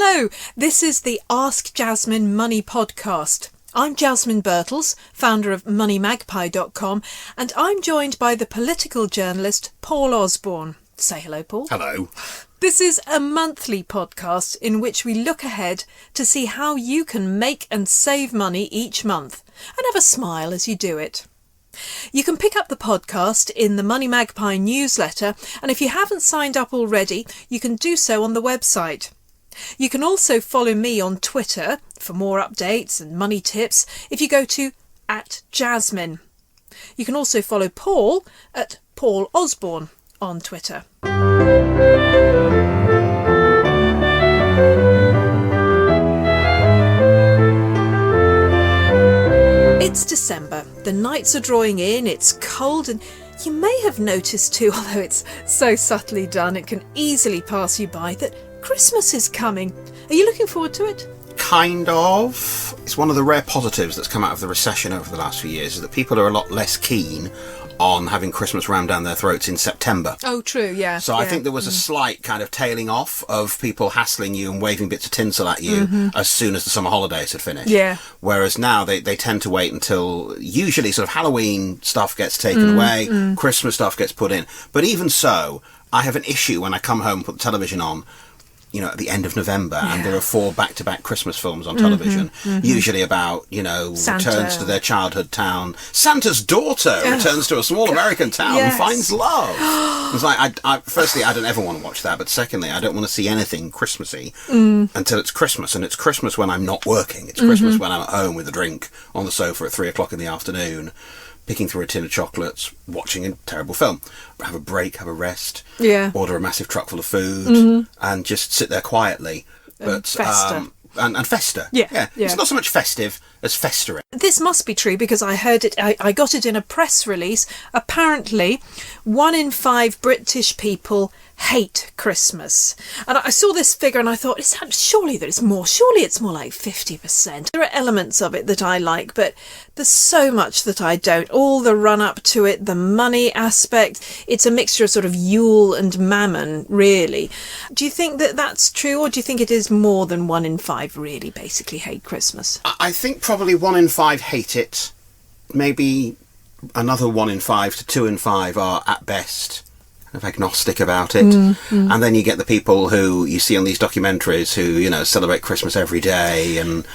Hello, this is the Ask Jasmine Money podcast. I'm Jasmine Birtles, founder of moneymagpie.com, and I'm joined by the political journalist Paul Osborne. Say hello, Paul. Hello. This is a monthly podcast in which we look ahead to see how you can make and save money each month and have a smile as you do it. You can pick up the podcast in the Money Magpie newsletter, and if you haven't signed up already, you can do so on the website. You can also follow me on Twitter for more updates and money tips if you go to @Jasmine. You can also follow Paul at Paul Osborne on Twitter. It's December, the nights are drawing in, it's cold, and you may have noticed too, although it's so subtly done it can easily pass you by, that Christmas is coming. Are you looking forward to it? Kind of. It's one of the rare positives that's come out of the recession over the last few years, is that people are a lot less keen on having Christmas rammed down their throats in September. Oh, true, yeah. So I think there was a slight kind of tailing off of people hassling you and waving bits of tinsel at you as soon as the summer holidays had finished. Yeah. Whereas now they tend to wait until usually sort of Halloween stuff gets taken away, Christmas stuff gets put in. But even so, I have an issue when I come home and put the television on, you know, at the end of November, and there are 4 back-to-back Christmas films on television, usually about, you know, Santa. returns to their childhood town. Santa's daughter returns to a small American town and finds love. It's like, firstly, I don't ever want to watch that, but secondly, I don't want to see anything Christmassy until it's Christmas, and it's Christmas when I'm not working. It's Christmas when I'm at home with a drink on the sofa at 3 o'clock in the afternoon, picking through a tin of chocolates, watching a terrible film. Have a break, have a rest, order a massive truck full of food, and just sit there quietly. But fester. And fester. Yeah. It's not so much festive as festering. This must be true because I heard it, I got it in a press release. Apparently, 1 in 5 British people hate Christmas. And I saw this figure and I thought, surely it's more like 50%. There are elements of it that I like, but there's so much that I don't. All the run up to it, the money aspect, it's a mixture of sort of Yule and Mammon, really. Do you think that that's true, or do you think it is more than 1 in 5 really basically hate Christmas? I think probably 1 in 5 hate it. Maybe another 1 in 5 to 2 in 5 are at best kind of agnostic about it. And then you get the people who you see on these documentaries who, you know, celebrate Christmas every day and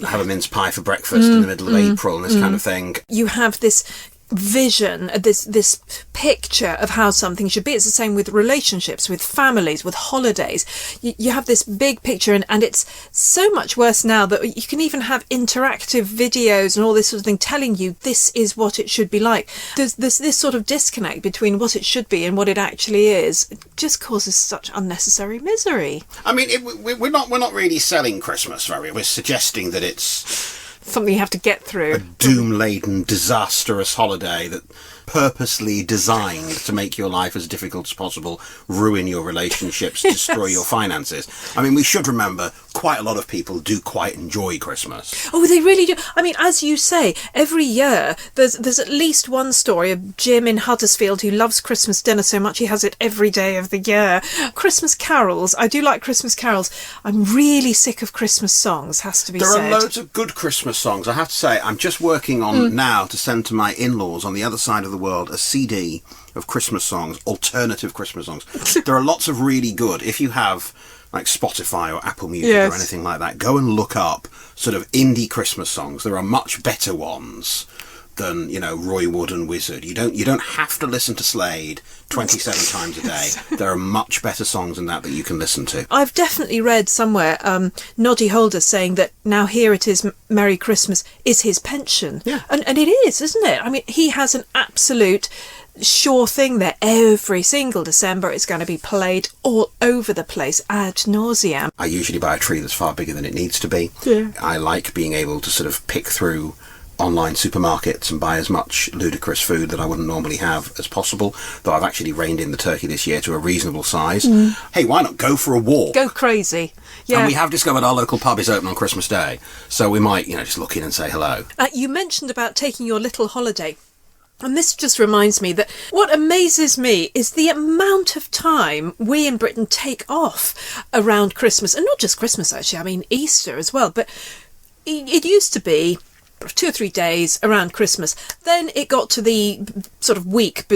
have a mince pie for breakfast in the middle of April and this kind of thing. You have this vision, this picture of how something should be. It's the same with relationships, with families, with holidays. You have this big picture, and it's so much worse now that you can even have interactive videos and all this sort of thing telling you this is what it should be like. There's this sort of disconnect between what it should be and what it actually is. It just causes such unnecessary misery. I mean, we're not really selling Christmas, are we? We're suggesting that it's something you have to get through. A doom-laden, disastrous holiday that purposely designed to make your life as difficult as possible, ruin your relationships, destroy your finances. I mean, we should remember quite a lot of people do quite enjoy Christmas. Oh, they really do. I mean, as you say, every year there's at least one story of Jim in Huddersfield who loves Christmas dinner so much he has it every day of the year. Christmas carols. I do like Christmas carols. I'm really sick of Christmas songs, has to be said. There are loads of good Christmas songs. I have to say, I'm just working on now to send to my in-laws on the other side of the world a CD of Christmas songs, alternative Christmas songs. There are lots of really good. If you have like Spotify or Apple Music or anything like that, go and look up sort of indie Christmas songs. There are much better ones than, you know, Roy Wood and Wizard. You don't have to listen to Slade 27 times a day. There are much better songs than that you can listen to. I've definitely read somewhere Noddy Holder saying that Now Here It Is, Merry Christmas is his pension. Yeah. And it is, isn't it? I mean, he has an absolute sure thing there. Every single December it's going to be played all over the place ad nauseam. I usually buy a tree that's far bigger than it needs to be. Yeah. I like being able to sort of pick through online supermarkets and buy as much ludicrous food that I wouldn't normally have as possible, though I've actually reined in the turkey this year to a reasonable size. Hey, why not go for a walk? Go crazy. Yeah. And we have discovered our local pub is open on Christmas Day, so we might, just look in and say hello. You mentioned about taking your little holiday. And this just reminds me that what amazes me is the amount of time we in Britain take off around Christmas. And not just Christmas, actually. I mean, Easter as well. But it used to be 2 or 3 days around Christmas. Then it got to the sort of week,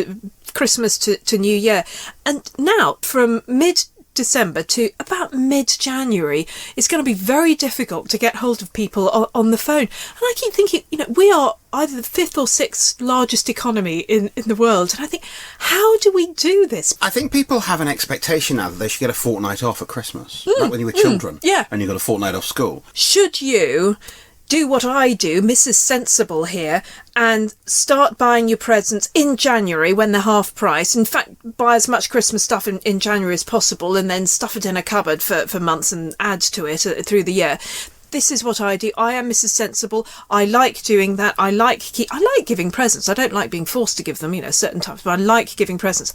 Christmas to New Year. And now, from mid-December to about mid-January, it's going to be very difficult to get hold of people on the phone. And I keep thinking, we are either the 5th or 6th largest economy in the world. And I think, how do we do this? I think people have an expectation now that they should get a fortnight off at Christmas, like when you were children. Yeah. And you got a fortnight off school. Should you do what I do, Mrs. Sensible here, and start buying your presents in January when they're half price? In fact, buy as much Christmas stuff in January as possible, and then stuff it in a cupboard for months and add to it through the year. This is what I do. I am Mrs. Sensible. I like doing that. I like giving presents. I don't like being forced to give them, certain types, but I like giving presents.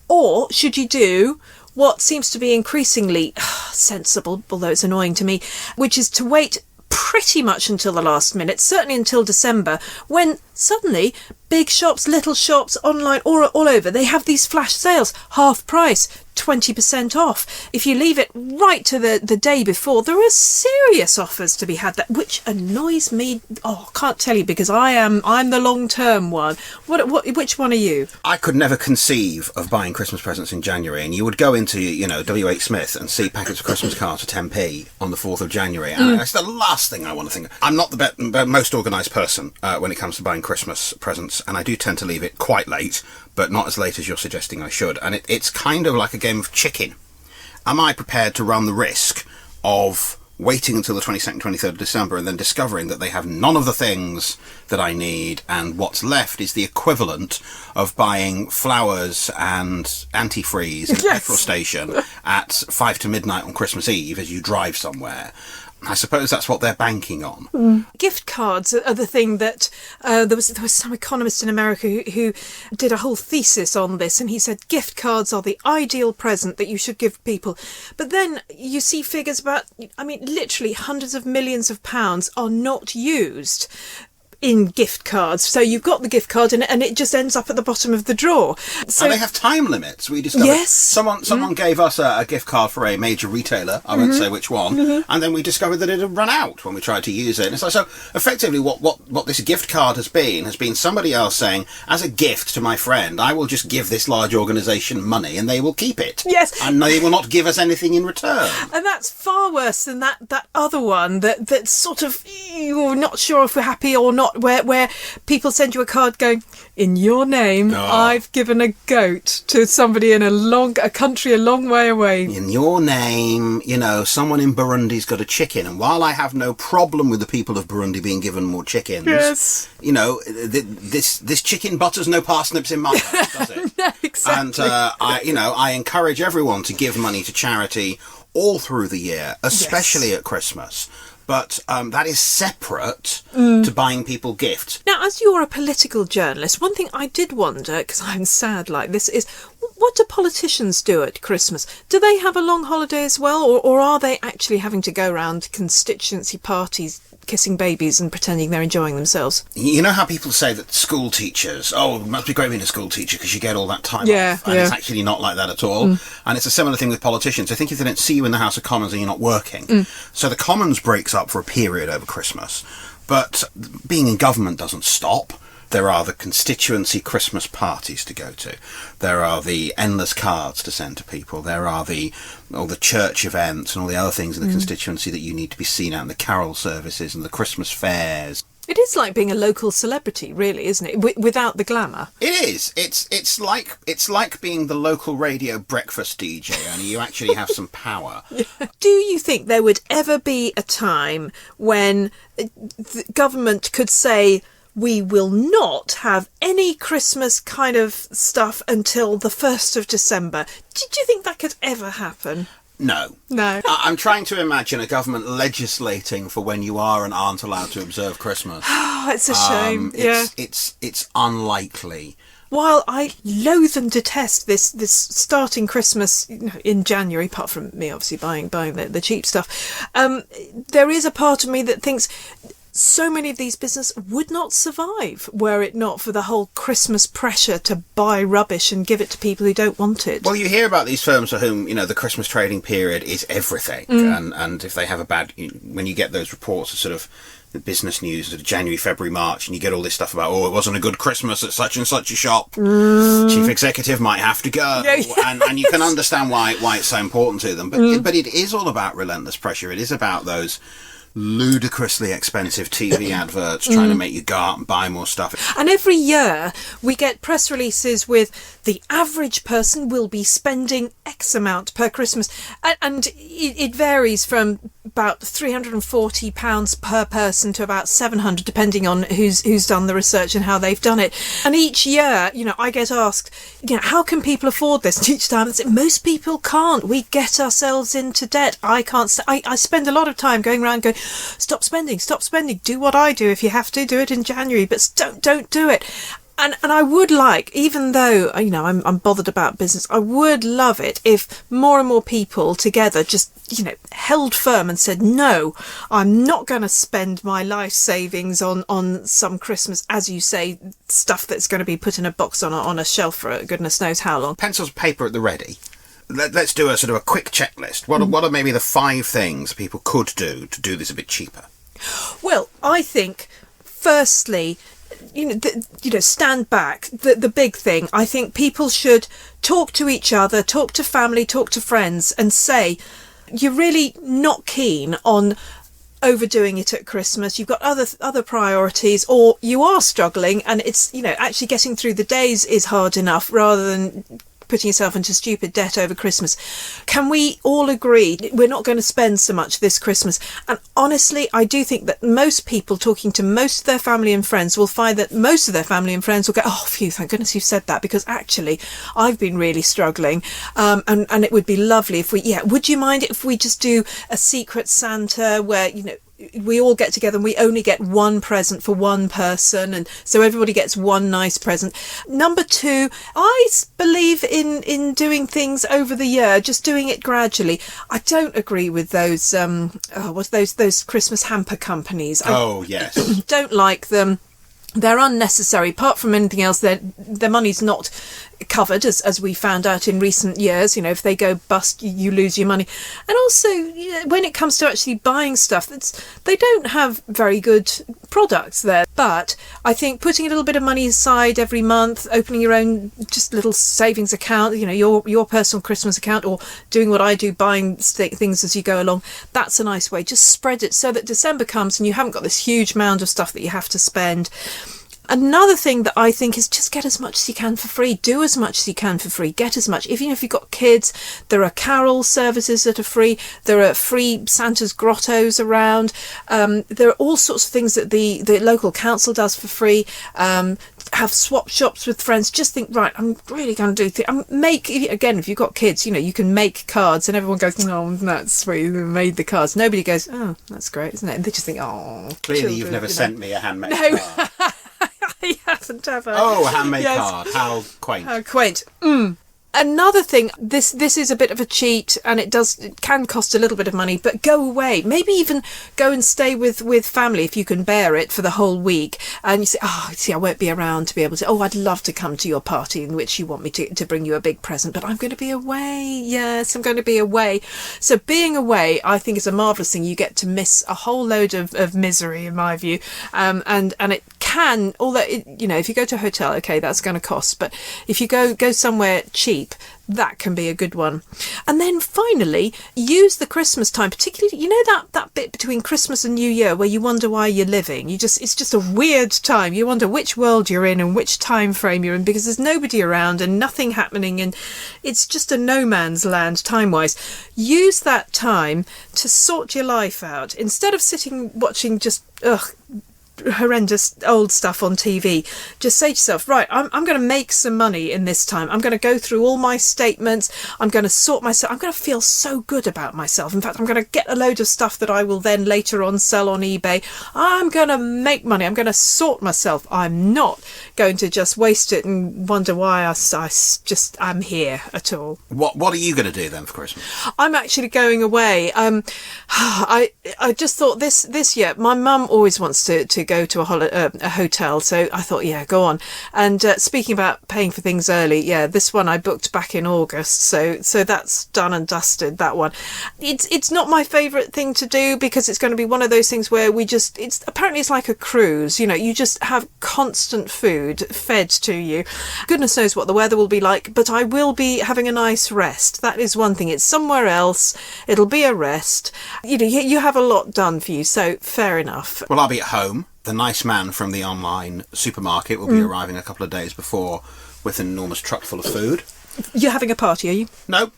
Or should you do what seems to be increasingly sensible, although it's annoying to me, which is to wait pretty much until the last minute, certainly until December, when suddenly big shops, little shops, online, all over, they have these flash sales, half price, 20% off. If you leave it right to the day before, there are serious offers to be had, which annoys me. Oh, I can't tell you, because I'm the long-term one. Which one are you? I could never conceive of buying Christmas presents in January, and you would go into, W.H. Smith and see packets of Christmas cards for 10p on the 4th of January, and that's the last thing I want to think of. I'm not the most organised person when it comes to buying Christmas presents, and I do tend to leave it quite late, but not as late as you're suggesting I should. And it's kind of like a game of chicken. Am I prepared to run the risk of waiting until the 22nd, 23rd of December and then discovering that they have none of the things that I need, and what's left is the equivalent of buying flowers and antifreeze at a petrol station at 5 to midnight on Christmas Eve as you drive somewhere? I suppose that's what they're banking on. Gift cards are the thing that there was some economist in America who did a whole thesis on this, and he said gift cards are the ideal present that you should give people. But then you see figures about, literally hundreds of millions of pounds are not used in gift cards. So you've got the gift card and it just ends up at the bottom of the drawer. So and they have time limits. We discovered someone gave us a gift card for a major retailer, I won't say which one, and then we discovered that it had run out when we tried to use it. And it's like, so effectively what this gift card has been somebody else saying, as a gift to my friend, I will just give this large organisation money and they will keep it. Yes. And they will not give us anything in return. And that's far worse than that other one that sort of, you're not sure if we're happy or not, where people send you a card going, in your name, I've given a goat to somebody in a country a long way away. In your name, someone in Burundi's got a chicken, and while I have no problem with the people of Burundi being given more chickens, this chicken butters no parsnips in my house, does it? No, exactly. And I encourage everyone to give money to charity all through the year, especially at Christmas. But that is separate to buying people gifts. Now, as you're a political journalist, one thing I did wonder, because I'm sad like this, is what do politicians do at Christmas? Do they have a long holiday as well, or are they actually having to go around constituency parties kissing babies and pretending they're enjoying themselves? You know how people say that school teachers, it must be great being a school teacher because you get all that time off. And it's actually not like that at all. And it's a similar thing with politicians. I think if they don't see you in the House of Commons and you're not working. So the Commons breaks up for a period over Christmas. But being in government doesn't stop. There are the constituency Christmas parties to go to. There are the endless cards to send to people. There are all the church events and all the other things in the constituency that you need to be seen at, and the carol services and the Christmas fairs. It is like being a local celebrity, really, isn't it? Without the glamour. It is. It's like being the local radio breakfast DJ, only you actually have some power. Do you think there would ever be a time when the government could say, we will not have any Christmas kind of stuff until the 1st of December? Do you think that could ever happen? No. I'm trying to imagine a government legislating for when you are and aren't allowed to observe Christmas. Oh, it's a shame. It's unlikely. While I loathe and detest this starting Christmas in January, apart from me obviously buying the cheap stuff, there is a part of me that thinks, so many of these businesses would not survive were it not for the whole Christmas pressure to buy rubbish and give it to people who don't want it. Well, you hear about these firms for whom, the Christmas trading period is everything. And if they have a bad... When you get those reports of sort of the business news of January, February, March, and you get all this stuff about, it wasn't a good Christmas at such and such a shop. Chief executive might have to go. And you can understand why it's so important to them. But it is all about relentless pressure. It is about those ludicrously expensive TV adverts trying to make you go out and buy more stuff. And every year we get press releases with the average person will be spending X amount per Christmas. And it varies from about £340 per person to about £700, depending on who's done the research and how they've done it. And each year, I get asked, how can people afford this? And each time I say, most people can't. We get ourselves into debt. I can't. I spend a lot of time going around going, stop spending, do what I do. If you have to, do it in January, but don't do it. And I would like, even though, I'm bothered about business, I would love it if more and more people together just, held firm and said, no, I'm not going to spend my life savings on some Christmas, as you say, stuff that's going to be put in a box on a shelf for goodness knows how long. Pencils, paper at the ready. Let's do a sort of a quick checklist. What are maybe the 5 things people could do to do this a bit cheaper? Well, I think, firstly, stand back. The big thing, I think people should talk to each other, talk to family, talk to friends, and say, you're really not keen on overdoing it at Christmas. You've got other priorities, or you are struggling, and it's, actually getting through the days is hard enough rather than putting yourself into stupid debt over Christmas. Can we all agree we're not going to spend so much this Christmas? And honestly, I do think that most people talking to most of their family and friends will find that most of their family and friends will go, oh, phew, thank goodness you've said that, because actually I've been really struggling. And it would be lovely if would you mind if we just do a secret Santa where, we all get together and we only get one present for one person, and so everybody gets one nice present. Number 2, I believe in doing things over the year, just doing it gradually. I don't agree with those those Christmas hamper companies. Yes. Don't like them. They're unnecessary. Apart from anything else, their money's not covered, as we found out in recent years. If they go bust, you lose your money. And also, when it comes to actually buying stuff, they don't have very good products there. But I think putting a little bit of money aside every month, opening your own just little savings account, your personal Christmas account, or doing what I do, buying things as you go along, that's a nice way. Just spread it so that December comes and you haven't got this huge mound of stuff that you have to spend. Another thing that I think is just get as much as you can for free. Do as much as you can for free. Get as much. Even if you've got kids, there are carol services that are free. There are free Santa's grottos around. There are all sorts of things that the local council does for free. Have swap shops with friends. Just think, right, I'm really going to do things. Again, if you've got kids, you can make cards, and everyone goes, oh, that's sweet, we made the cards. Nobody goes, oh, that's great, isn't it? And they just think, oh, clearly children, you've never sent me a handmade No. card. I haven't ever. Oh, a handmade card. How quaint. How quaint. Another thing, this is a bit of a cheat, and it can cost a little bit of money, but go away. Maybe even go and stay with family if you can bear it for the whole week. And you say, I won't be around to be able to, I'd love to come to your party in which you want me to bring you a big present, but I'm going to be away. Yes, I'm going to be away. So being away, I think, is a marvellous thing. You get to miss a whole load of misery, in my view. And it can, although, if you go to a hotel, okay, that's going to cost. But if you go somewhere cheap, that can be a good one. And then finally, use the Christmas time, particularly, that bit between Christmas and New Year where you wonder why you're living. It's just a weird time. You wonder which world you're in and which time frame you're in, because there's nobody around and nothing happening, and it's just a no man's land time-wise. Use that time to sort your life out. Instead of sitting watching just horrendous old stuff on TV, just say to yourself, right, I'm going to make some money in this time. I'm going to go through all my statements. I'm going to sort myself. I'm going to feel so good about myself. In fact, I'm going to get a load of stuff that I will then later on sell on eBay. I'm going to make money. I'm going to sort myself. I'm not going to just waste it and wonder why I'm here at all. What are you going to do then for Christmas? I'm actually going away. I just thought this year, my mum always wants to go to a hotel, so I thought, yeah, go on. And speaking about paying for things early, yeah, this one I booked back in August, so that's done and dusted, that one. It's not my favourite thing to do because it's going to be one of those things where apparently it's like a cruise, you know, you just have constant food fed to you. Goodness knows what the weather will be like, but I will be having a nice rest. That is one thing. It's somewhere else. It'll be a rest. You know, you have a lot done for you, so fair enough. Well, I'll be at home. The nice man from the online supermarket will be arriving a couple of days before with an enormous truck full of food. You're having a party, are you? No,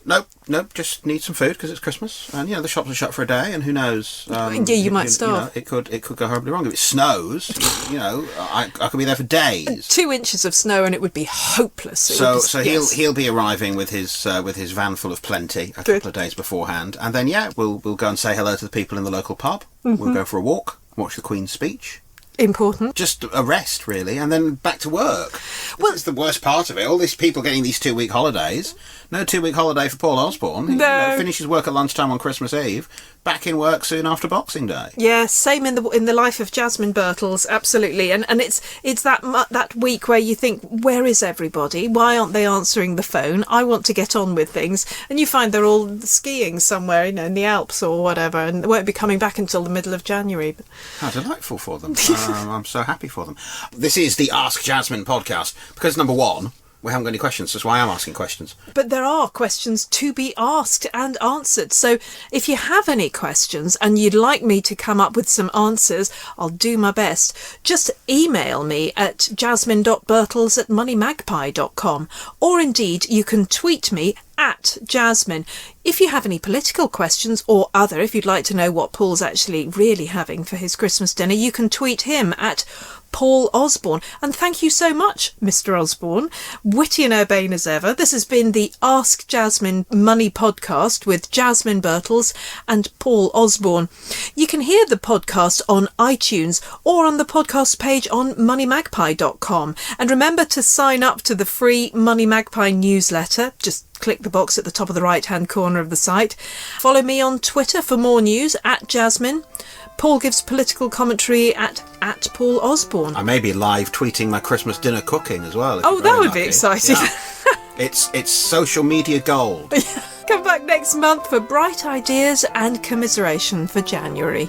just need some food because it's Christmas, and the shops are shut for a day, and who knows? You might starve. It could go horribly wrong if it snows. I could be there for days. 2 inches of snow, and it would be hopeless. So he'll be arriving with his van full of plenty a couple of days beforehand, and then we'll go and say hello to the people in the local pub. Mm-hmm. We'll go for a walk, watch the Queen's speech. Important. Just a rest, really, and then back to work. This is the worst part of it. All these people getting these 2-week holidays. No 2-week holiday for Paul Osborne. He finishes work at lunchtime on Christmas Eve. Back in work soon after Boxing Day. Yeah, same in the life of Jasmine Birtles, absolutely. And it's that week where you think, where is everybody? Why aren't they answering the phone? I want to get on with things. And you find they're all skiing somewhere, in the Alps or whatever, and they won't be coming back until the middle of January. How delightful for them. I'm so happy for them. This is the Ask Jasmine podcast because, number one, we haven't got any questions. That's why I'm asking questions. But there are questions to be asked and answered. So if you have any questions and you'd like me to come up with some answers, I'll do my best. Just email me at jasmine.birtles@moneymagpie.com, or indeed you can tweet me at Jasmine. If you have any political questions or other, if you'd like to know what Paul's actually really having for his Christmas dinner, you can tweet him at Paul Osborne. And thank you so much, Mr. Osborne. Witty and urbane as ever. This has been the Ask Jasmine Money podcast with Jasmine Birtles and Paul Osborne. You can hear the podcast on iTunes or on the podcast page on moneymagpie.com. And remember to sign up to the free Money Magpie newsletter. Just click the box at the top of the right-hand corner of the site. Follow me on Twitter for more news at Jasmine. Paul gives political commentary at Paul Osborne. I may be live tweeting my Christmas dinner cooking as well. Oh, that would be exciting. Yeah. It's social media gold. Come back next month for bright ideas and commiseration for January.